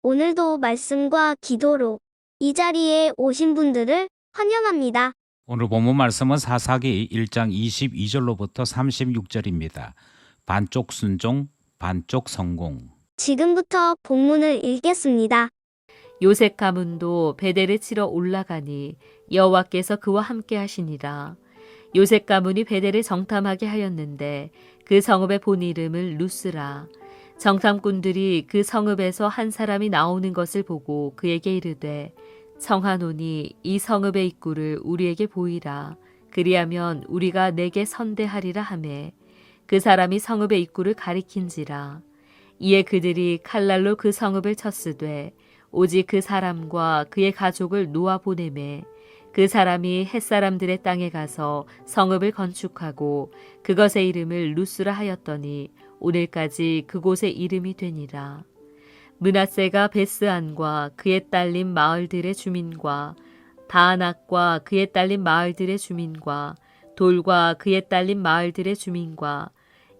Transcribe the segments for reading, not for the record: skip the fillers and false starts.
오늘도 말씀과 기도로 이 자리에 오신 분들을 환영합니다. 오늘 본문 말씀은 사사기 1장 22절로부터 36절입니다. 반쪽 순종, 반쪽 성공. 지금부터 본문을 읽겠습니다. 요셉 가문도 베델에 치러 올라가니 여호와께서 그와 함께 하시니라. 요셉 가문이 베델을 정탐하게 하였는데 그 성읍의 본 이름을 루스라. 정탐꾼들이 그 성읍에서 한 사람이 나오는 것을 보고 그에게 이르되 청하노니 이 성읍의 입구를 우리에게 보이라. 그리하면 우리가 내게 선대하리라 하매 그 사람이 성읍의 입구를 가리킨지라. 이에 그들이 칼날로 그 성읍을 쳤으되 오직 그 사람과 그의 가족을 놓아 보내매 그 사람이 햇사람들의 땅에 가서 성읍을 건축하고 그것의 이름을 루스라 하였더니 오늘까지 그곳의 이름이 되니라. 므낫세가 베스안과 그의 딸린 마을들의 주민과 다아낙과 그의 딸린 마을들의 주민과 돌과 그의 딸린 마을들의 주민과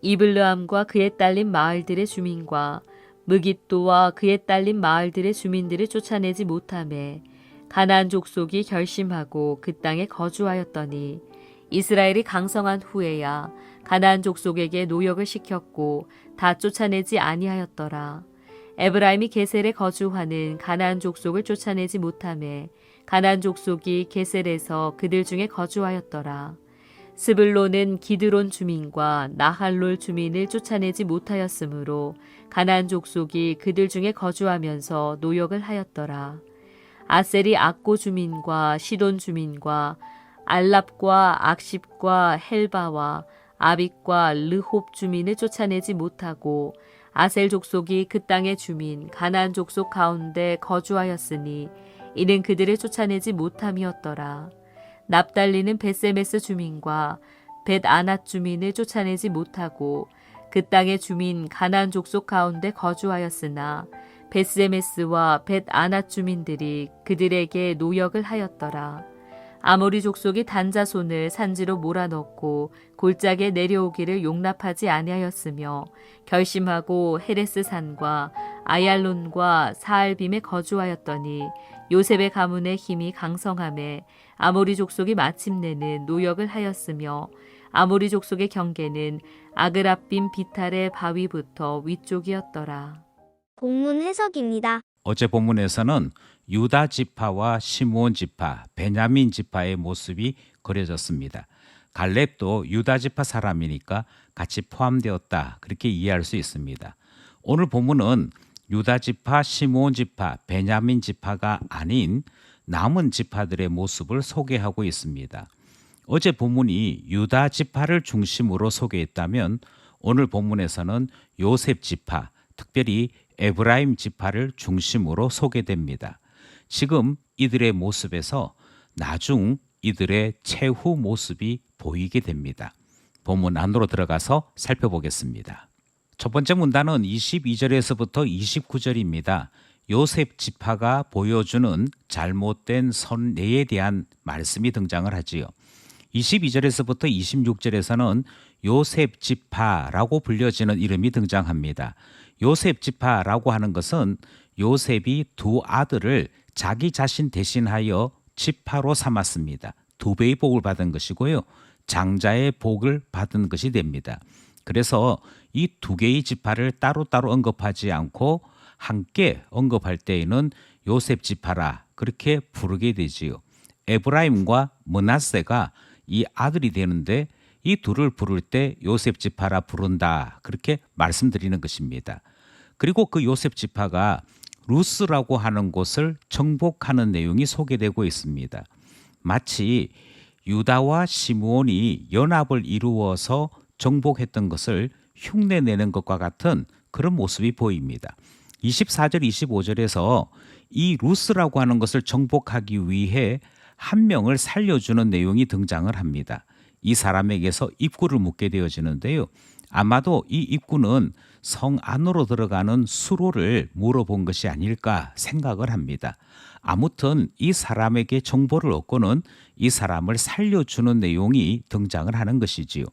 이블르함과 그의 딸린 마을들의 주민과 무깃도와 그의 딸린 마을들의 주민들을 쫓아내지 못하매 가나안 족속이 결심하고 그 땅에 거주하였더니 이스라엘이 강성한 후에야 가나안 족속에게 노역을 시켰고 다 쫓아내지 아니하였더라. 에브라임이 게셀에 거주하는 가나안 족속을 쫓아내지 못하매 가나안 족속이 게셀에서 그들 중에 거주하였더라. 스불론은 기드론 주민과 나할롤 주민을 쫓아내지 못하였으므로 가나안 족속이 그들 중에 거주하면서 노역을 하였더라. 아셀이 악고 주민과 시돈 주민과 알랍과 악십과 헬바와 아빅과 르홉 주민을 쫓아내지 못하고 아셀 족속이 그 땅의 주민 가나안 족속 가운데 거주하였으니 이는 그들을 쫓아내지 못함이었더라. 납달리는 벳세메스 주민과 벳아낫 주민을 쫓아내지 못하고 그 땅의 주민 가나안 족속 가운데 거주하였으나 벳세메스와 벳아낫 주민들이 그들에게 노역을 하였더라. 아모리 족속이 단자손을 산지로 몰아넣고 골짜기에 내려오기를 용납하지 아니하였으며 결심하고 헤레스 산과 아얄론과 사알빔에 거주하였더니 요셉의 가문의 힘이 강성함에 아모리 족속이 마침내는 노역을 하였으며 아모리 족속의 경계는 아그랍빔 비탈의 바위부터 위쪽이었더라. 본문 해석입니다. 어제 본문에서는 유다 지파와 시므온 지파, 베냐민 지파의 모습이 그려졌습니다. 갈렙도 유다 지파 사람이니까 같이 포함되었다. 그렇게 이해할 수 있습니다. 오늘 본문은 유다 지파, 시므온 지파, 베냐민 지파가 아닌 남은 지파들의 모습을 소개하고 있습니다. 어제 본문이 유다 지파를 중심으로 소개했다면 오늘 본문에서는 요셉 지파, 특별히 에브라임 지파를 중심으로 소개됩니다. 지금 이들의 모습에서 나중 이들의 최후 모습이 보이게 됩니다. 본문 안으로 들어가서 살펴보겠습니다. 첫 번째 문단은 22절에서부터 29절입니다. 요셉 지파가 보여주는 잘못된 선례에 대한 말씀이 등장을 하지요. 22절에서부터 26절에서는 요셉 지파라고 불려지는 이름이 등장합니다. 요셉 지파라고 하는 것은 요셉이 두 아들을 자기 자신 대신하여 지파로 삼았습니다. 두 배의 복을 받은 것이고요. 장자의 복을 받은 것이 됩니다. 그래서 이 두 개의 지파를 따로따로 언급하지 않고 함께 언급할 때에는 요셉 지파라 그렇게 부르게 되지요. 에브라임과 므낫세가 이 아들이 되는데 이 둘을 부를 때 요셉 지파라 부른다 그렇게 말씀드리는 것입니다. 그리고 그 요셉 지파가 루스라고 하는 곳을 정복하는 내용이 소개되고 있습니다. 마치 유다와 시므온이 연합을 이루어서 정복했던 것을 흉내내는 것과 같은 그런 모습이 보입니다. 24절 25절에서 이 루스라고 하는 것을 정복하기 위해 한 명을 살려주는 내용이 등장을 합니다. 이 사람에게서 입구를 묻게 되어지는데요. 아마도 이 입구는 성 안으로 들어가는 수로를 물어본 것이 아닐까 생각을 합니다. 아무튼 이 사람에게 정보를 얻고는 이 사람을 살려주는 내용이 등장을 하는 것이지요.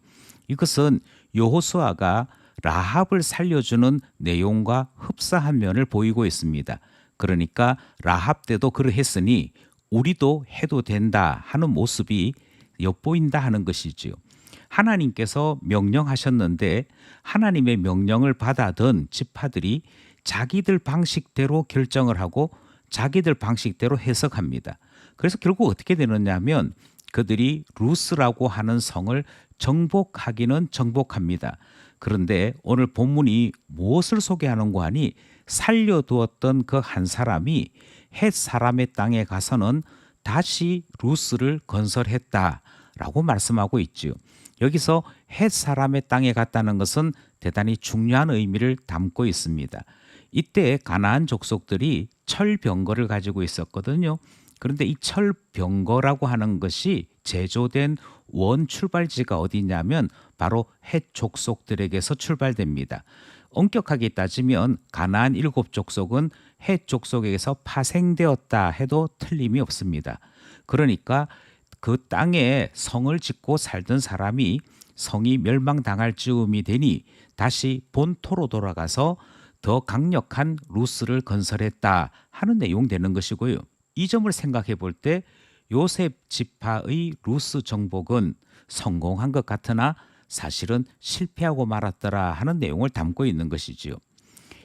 이것은 여호수아가 라합을 살려주는 내용과 흡사한 면을 보이고 있습니다. 그러니까 라합 때도 그러했으니 우리도 해도 된다 하는 모습이 엿보인다 하는 것이지요. 하나님께서 명령하셨는데 하나님의 명령을 받아든 지파들이 자기들 방식대로 결정을 하고 자기들 방식대로 해석합니다. 그래서 결국 어떻게 되느냐 하면 그들이 루스라고 하는 성을 정복하기는 정복합니다. 그런데 오늘 본문이 무엇을 소개하는고 하니 살려두었던 그 한 사람이 헷 사람의 땅에 가서는 다시 루스를 건설했다라고 말씀하고 있지요. 여기서 헷 사람의 땅에 갔다는 것은 대단히 중요한 의미를 담고 있습니다. 이때 가나안 족속들이 철병거를 가지고 있었거든요. 그런데 이 철병거라고 하는 것이 제조된 원 출발지가 어디냐면 바로 헷 족속들에게서 출발됩니다. 엄격하게 따지면 가나안 7족속은 헷 족속에게서 파생되었다 해도 틀림이 없습니다. 그러니까 그 땅에 성을 짓고 살던 사람이 성이 멸망당할 즈음이 되니 다시 본토로 돌아가서 더 강력한 루스를 건설했다 하는 내용 되는 것이고요. 이 점을 생각해 볼 때 요셉 지파의 루스 정복은 성공한 것 같으나 사실은 실패하고 말았더라 하는 내용을 담고 있는 것이지요.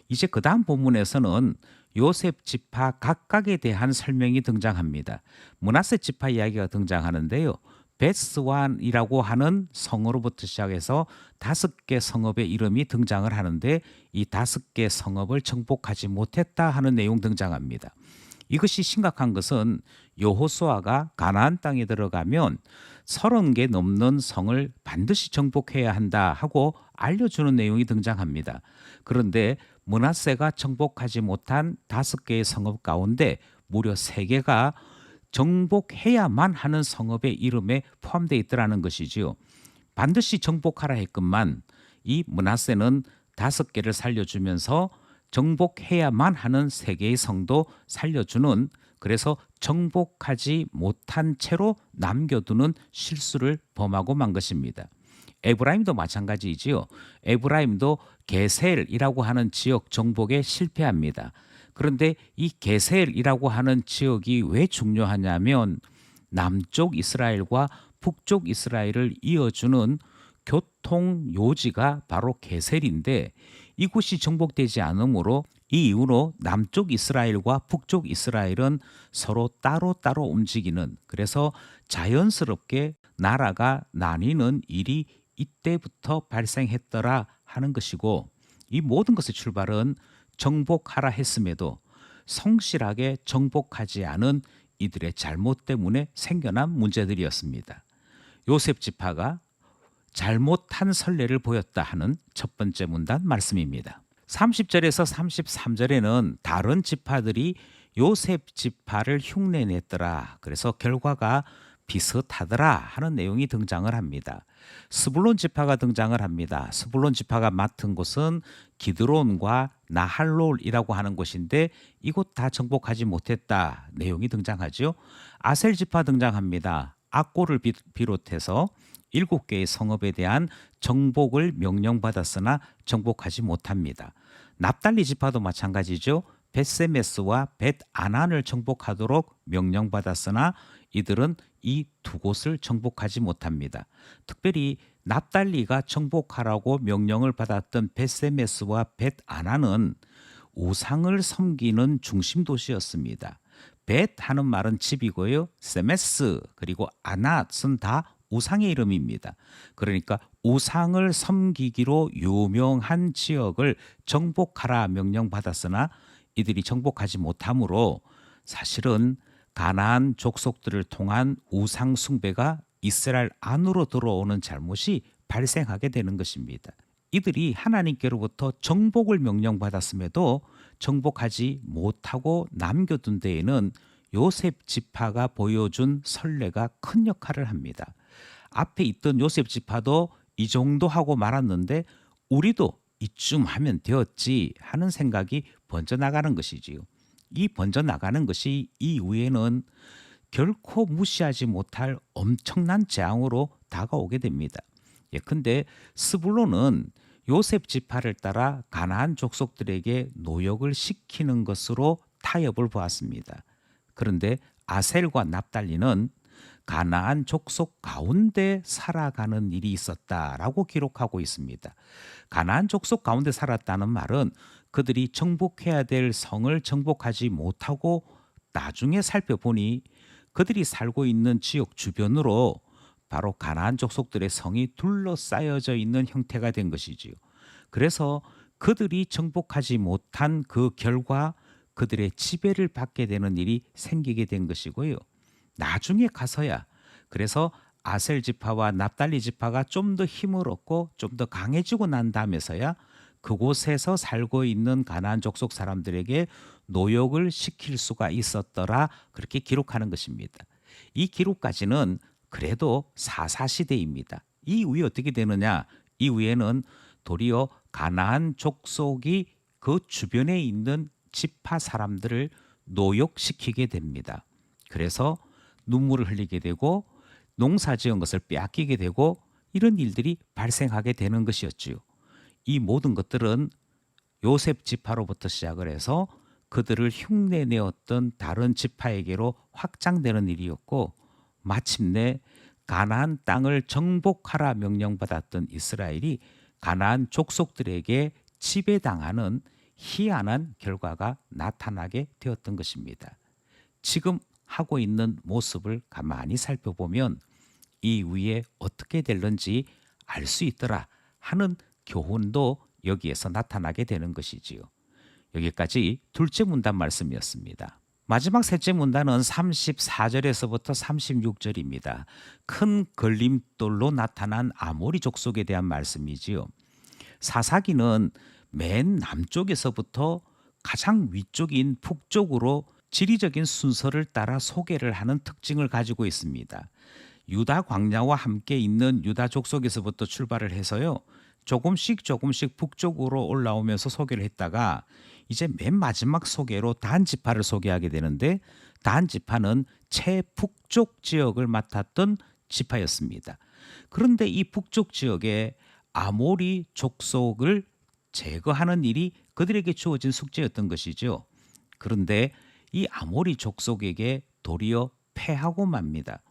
이제 그 다음 본문에서는 요셉 지파 각각에 대한 설명이 등장합니다. 므낫세 지파 이야기가 등장하는데요. 베스완이라고 하는 성으로부터 시작해서 5개 성읍의 이름이 등장을 하는데 이 5개 성읍을 정복하지 못했다 하는 내용 등장합니다. 이것이 심각한 것은 여호수아가 가나안 땅에 들어가면 30개 넘는 성을 반드시 정복해야 한다 하고 알려주는 내용이 등장합니다. 그런데 므낫세가 정복하지 못한 5개의 성읍 가운데 무려 3개가 정복해야만 하는 성읍의 이름에 포함되어 있더라는 것이지요. 반드시 정복하라 했건만 이 므낫세는 5개를 살려주면서 정복해야만 하는 3개의 성도 살려주는, 그래서 정복하지 못한 채로 남겨두는 실수를 범하고 만 것입니다. 에브라임도 마찬가지이지요. 에브라임도 게셀이라고 하는 지역 정복에 실패합니다. 그런데 이 게셀이라고 하는 지역이 왜 중요하냐면 남쪽 이스라엘과 북쪽 이스라엘을 이어주는 교통 요지가 바로 게셀인데 이곳이 정복되지 않으므로 이 이후로 남쪽 이스라엘과 북쪽 이스라엘은 서로 따로따로 움직이는, 그래서 자연스럽게 나라가 나뉘는 일이 이때부터 발생했더라 하는 것이고, 이 모든 것의 출발은 정복하라 했음에도 성실하게 정복하지 않은 이들의 잘못 때문에 생겨난 문제들이었습니다. 요셉 지파가 잘못한 선례를 보였다 하는 첫 번째 문단 말씀입니다. 30절에서 33절에는 다른 지파들이 요셉 지파를 흉내냈더라. 그래서 결과가 비슷하더라 하는 내용이 등장을 합니다. 스불론 지파가 등장을 합니다. 스불론 지파가 맡은 곳은 기드론과 나할롤이라고 하는 곳인데 이곳 다 정복하지 못했다 내용이 등장하죠. 아셀 지파 등장합니다. 악고를 비롯해서 7개의 성읍에 대한 정복을 명령받았으나 정복하지 못합니다. 납달리 지파도 마찬가지죠. 벳세메스와 벳아난을 정복하도록 명령받았으나 이들은 이 2곳을 정복하지 못합니다. 특별히 납달리가 정복하라고 명령을 받았던 벳세메스와 벳아난은 우상을 섬기는 중심 도시였습니다. 벳 하는 말은 집이고요. 세메스 그리고 아낫은 다 우상의 이름입니다. 그러니까 우상을 섬기기로 유명한 지역을 정복하라 명령받았으나 이들이 정복하지 못하므로 사실은 가나안 족속들을 통한 우상 숭배가 이스라엘 안으로 들어오는 잘못이 발생하게 되는 것입니다. 이들이 하나님께로부터 정복을 명령받았음에도 정복하지 못하고 남겨둔 데에는 요셉 지파가 보여준 선례가 큰 역할을 합니다. 앞에 있던 요셉 지파도 이 정도 하고 말았는데 우리도 이쯤 하면 되었지 하는 생각이 번져나가는 것이지요. 이 번져나가는 것이 이후에는 결코 무시하지 못할 엄청난 재앙으로 다가오게 됩니다. 예컨대 스불론은 요셉 지파를 따라 가나안 족속들에게 노역을 시키는 것으로 타협을 보았습니다. 그런데 아셀과 납달리는 가나안 족속 가운데 살아가는 일이 있었다라고 기록하고 있습니다. 가나안 족속 가운데 살았다는 말은 그들이 정복해야 될 성을 정복하지 못하고 나중에 살펴보니 그들이 살고 있는 지역 주변으로 바로 가나안 족속들의 성이 둘러싸여져 있는 형태가 된 것이지요. 그래서 그들이 정복하지 못한 그 결과 그들의 지배를 받게 되는 일이 생기게 된 것이고요. 나중에 가서야 그래서 아셀 지파와 납달리 지파가 좀 더 힘을 얻고 좀 더 강해지고 난 다음에서야 그곳에서 살고 있는 가나안 족속 사람들에게 노역을 시킬 수가 있었더라 그렇게 기록하는 것입니다. 이 기록까지는 그래도 사사시대입니다. 이후에 어떻게 되느냐? 이후에는 도리어 가나안 족속이 그 주변에 있는 지파 사람들을 노역시키게 됩니다. 그래서 눈물을 흘리게 되고 농사 지은 것을 빼앗기게 되고 이런 일들이 발생하게 되는 것이었지요. 이 모든 것들은 요셉 지파로부터 시작을 해서 그들을 흉내내었던 다른 지파에게로 확장되는 일이었고 마침내 가나안 땅을 정복하라 명령받았던 이스라엘이 가나안 족속들에게 지배당하는 희한한 결과가 나타나게 되었던 것입니다. 지금 하고 있는 모습을 가만히 살펴보면 이후에 어떻게 될런지 알 수 있더라 하는 교훈도 여기에서 나타나게 되는 것이지요. 여기까지 둘째 문단 말씀이었습니다. 마지막 셋째 문단은 34절에서부터 36절입니다. 큰 걸림돌로 나타난 아모리 족속에 대한 말씀이지요. 사사기는 맨 남쪽에서부터 가장 위쪽인 북쪽으로 지리적인 순서를 따라 소개를 하는 특징을 가지고 있습니다. 유다 광야와 함께 있는 유다 족속에서부터 출발을 해서요. 조금씩 북쪽으로 올라오면서 소개를 했다가 이제 맨 마지막 소개로 단 지파를 소개하게 되는데 단 지파는 최북쪽 지역을 맡았던 지파였습니다. 그런데 이 북쪽 지역에 아모리 족속을 제거하는 일이 그들에게 주어진 숙제였던 것이죠. 그런데 이 아모리 족속에게 도리어 패하고 맙니다.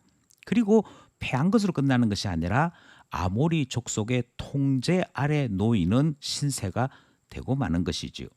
그리고 패한 것으로 끝나는 것이 아니라 아모리 족속의 통제 아래 놓이는 신세가 되고 마는 것이지요.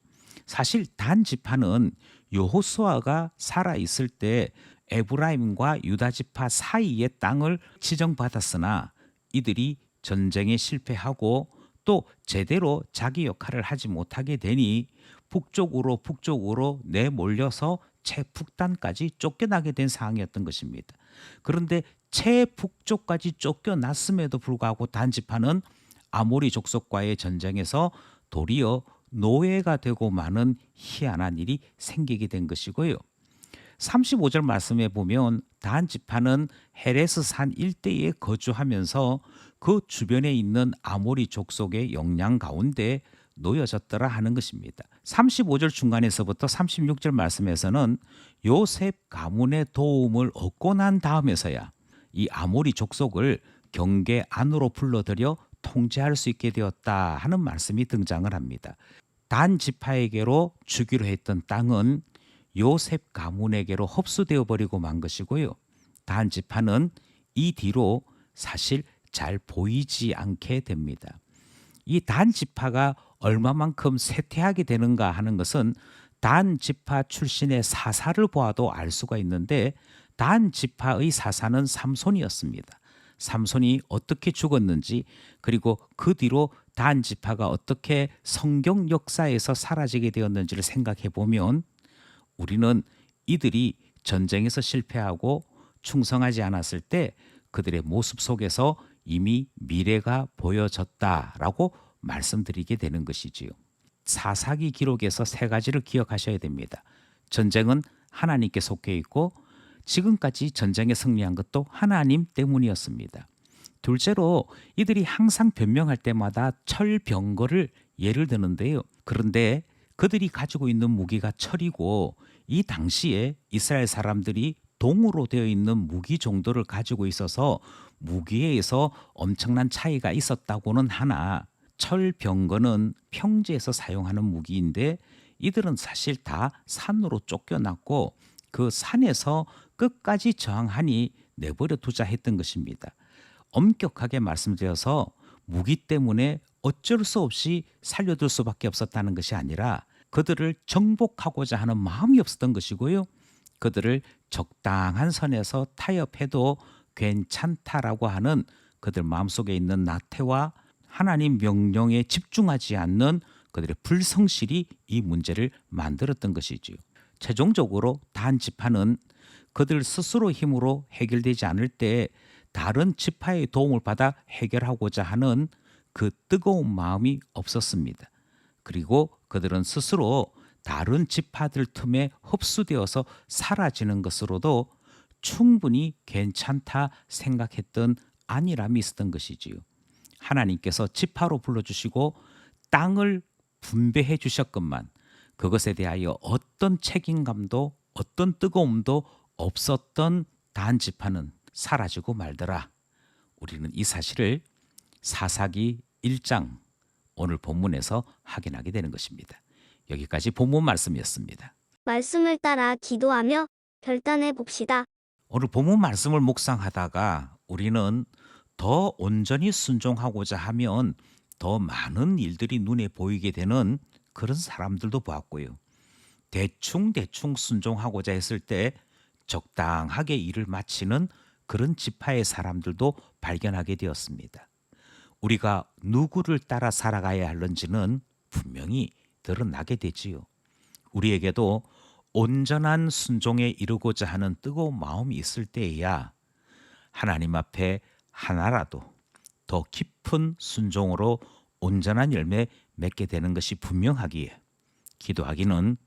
사실 단 지파는 여호수아가 살아 있을 때 에브라임과 유다 지파 사이의 땅을 지정받았으나 이들이 전쟁에 실패하고 또 제대로 자기 역할을 하지 못하게 되니 북쪽으로 내몰려서 최북단까지 쫓겨나게 된 상황이었던 것입니다. 그런데 최북쪽까지 쫓겨났음에도 불구하고 단지파는 아모리 족속과의 전쟁에서 도리어 노예가 되고 마는 희한한 일이 생기게 된 것이고요. 35절 말씀에 보면 단지파는 헤레스 산 일대에 거주하면서 그 주변에 있는 아모리 족속의 영향 가운데 놓여졌더라 하는 것입니다. 35절 중간에서부터 36절 말씀에서는 요셉 가문의 도움을 얻고 난 다음에서야 이 아모리 족속을 경계 안으로 불러들여 통제할 수 있게 되었다 하는 말씀이 등장을 합니다. 단 지파에게로 주기로 했던 땅은 요셉 가문에게로 흡수되어 버리고 만 것이고요. 단 지파는 이 뒤로 사실 잘 보이지 않게 됩니다. 이 단 지파가 얼마만큼 쇠퇴하게 되는가 하는 것은 단 지파 출신의 사사를 보아도 알 수가 있는데 단 지파의 사사는 삼손이었습니다. 삼손이 어떻게 죽었는지 그리고 그 뒤로 단 지파가 어떻게 성경 역사에서 사라지게 되었는지를 생각해 보면 우리는 이들이 전쟁에서 실패하고 충성하지 않았을 때 그들의 모습 속에서 이미 미래가 보여졌다라고 말씀드리게 되는 것이지요. 사사기 기록에서 세 가지를 기억하셔야 됩니다. 전쟁은 하나님께 속해 있고 지금까지 전쟁에 승리한 것도 하나님 때문이었습니다. 둘째로 이들이 항상 변명할 때마다 철병거를 예를 드는데요. 그런데 그들이 가지고 있는 무기가 철이고 이 당시에 이스라엘 사람들이 동으로 되어 있는 무기 정도를 가지고 있어서 무기에 의해서 엄청난 차이가 있었다고는 하나 철병거는 평지에서 사용하는 무기인데 이들은 사실 다 산으로 쫓겨났고 그 산에서 끝까지 저항하니 내버려 두자 했던 것입니다. 엄격하게 말씀드려서 무기 때문에 어쩔 수 없이 살려둘 수밖에 없었다는 것이 아니라 그들을 정복하고자 하는 마음이 없었던 것이고요. 그들을 적당한 선에서 타협해도 괜찮다라고 하는 그들 마음속에 있는 나태와 하나님 명령에 집중하지 않는 그들의 불성실이 이 문제를 만들었던 것이지요. 최종적으로 단 지파는 그들 스스로 힘으로 해결되지 않을 때 다른 지파의 도움을 받아 해결하고자 하는 그 뜨거운 마음이 없었습니다. 그리고 그들은 스스로 다른 지파들 틈에 흡수되어서 사라지는 것으로도 충분히 괜찮다 생각했던 안일함이 있었던 것이지요. 하나님께서 지파로 불러주시고 땅을 분배해 주셨건만 그것에 대하여 어떤 책임감도 어떤 뜨거움도 없었던 단 지파는 사라지고 말더라. 우리는 이 사실을 사사기 1장 오늘 본문에서 확인하게 되는 것입니다. 여기까지 본문 말씀이었습니다. 말씀을 따라 기도하며 결단해 봅시다. 오늘 본문 말씀을 묵상하다가 우리는 더 온전히 순종하고자 하면 더 많은 일들이 눈에 보이게 되는 그런 사람들도 보았고요. 대충 순종하고자 했을 때 적당하게 일을 마치는 그런 지파의 사람들도 발견하게 되었습니다. 우리가 누구를 따라 살아가야 하는지는 분명히 드러나게 되지요. 우리에게도 온전한 순종에 이르고자 하는 뜨거운 마음이 있을 때에야 하나님 앞에 하나라도 더 깊은 순종으로 온전한 열매 맺게 되는 것이 분명하기에 기도하기는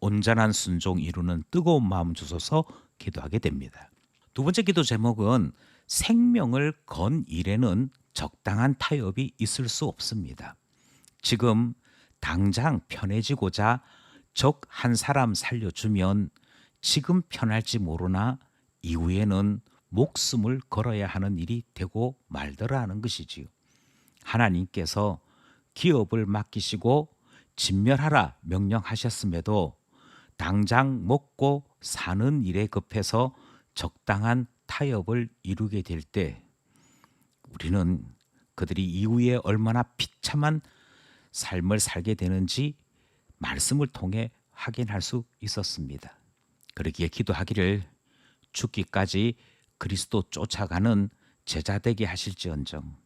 온전한 순종 이루는 뜨거운 마음 주소서 기도하게 됩니다. 두 번째 기도 제목은 생명을 건 일에는 적당한 타협이 있을 수 없습니다. 지금 당장 편해지고자 적 한 사람 살려주면 지금 편할지 모르나 이후에는 목숨을 걸어야 하는 일이 되고 말더라 하는 것이지요. 하나님께서 기업을 맡기시고 진멸하라 명령하셨음에도 당장 먹고 사는 일에 급해서 적당한 타협을 이루게 될 때 우리는 그들이 이후에 얼마나 비참한 삶을 살게 되는지 말씀을 통해 확인할 수 있었습니다. 그러기에 기도하기를 죽기까지 그리스도 쫓아가는 제자 되게 하실지언정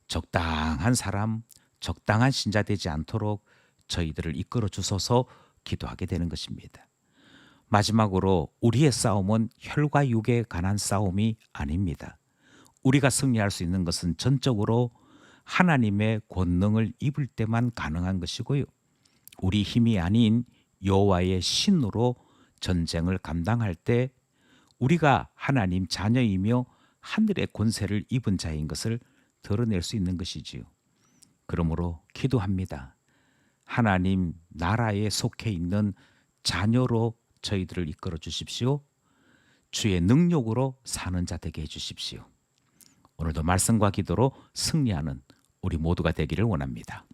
적당한 사람, 적당한 신자 되지 않도록 저희들을 이끌어 주소서 기도하게 되는 것입니다. 마지막으로 우리의 싸움은 혈과 육에 관한 싸움이 아닙니다. 우리가 승리할 수 있는 것은 전적으로 하나님의 권능을 입을 때만 가능한 것이고요. 우리 힘이 아닌 여호와의 신으로 전쟁을 감당할 때 우리가 하나님 자녀이며 하늘의 권세를 입은 자인 것을 드러낼 수 있는 것이지요. 그러므로 기도합니다. 하나님 나라에 속해 있는 자녀로 저희들을 이끌어 주십시오. 주의 능력으로 사는 자 되게 해주십시오. 오늘도 말씀과 기도로 승리하는 우리 모두가 되기를 원합니다.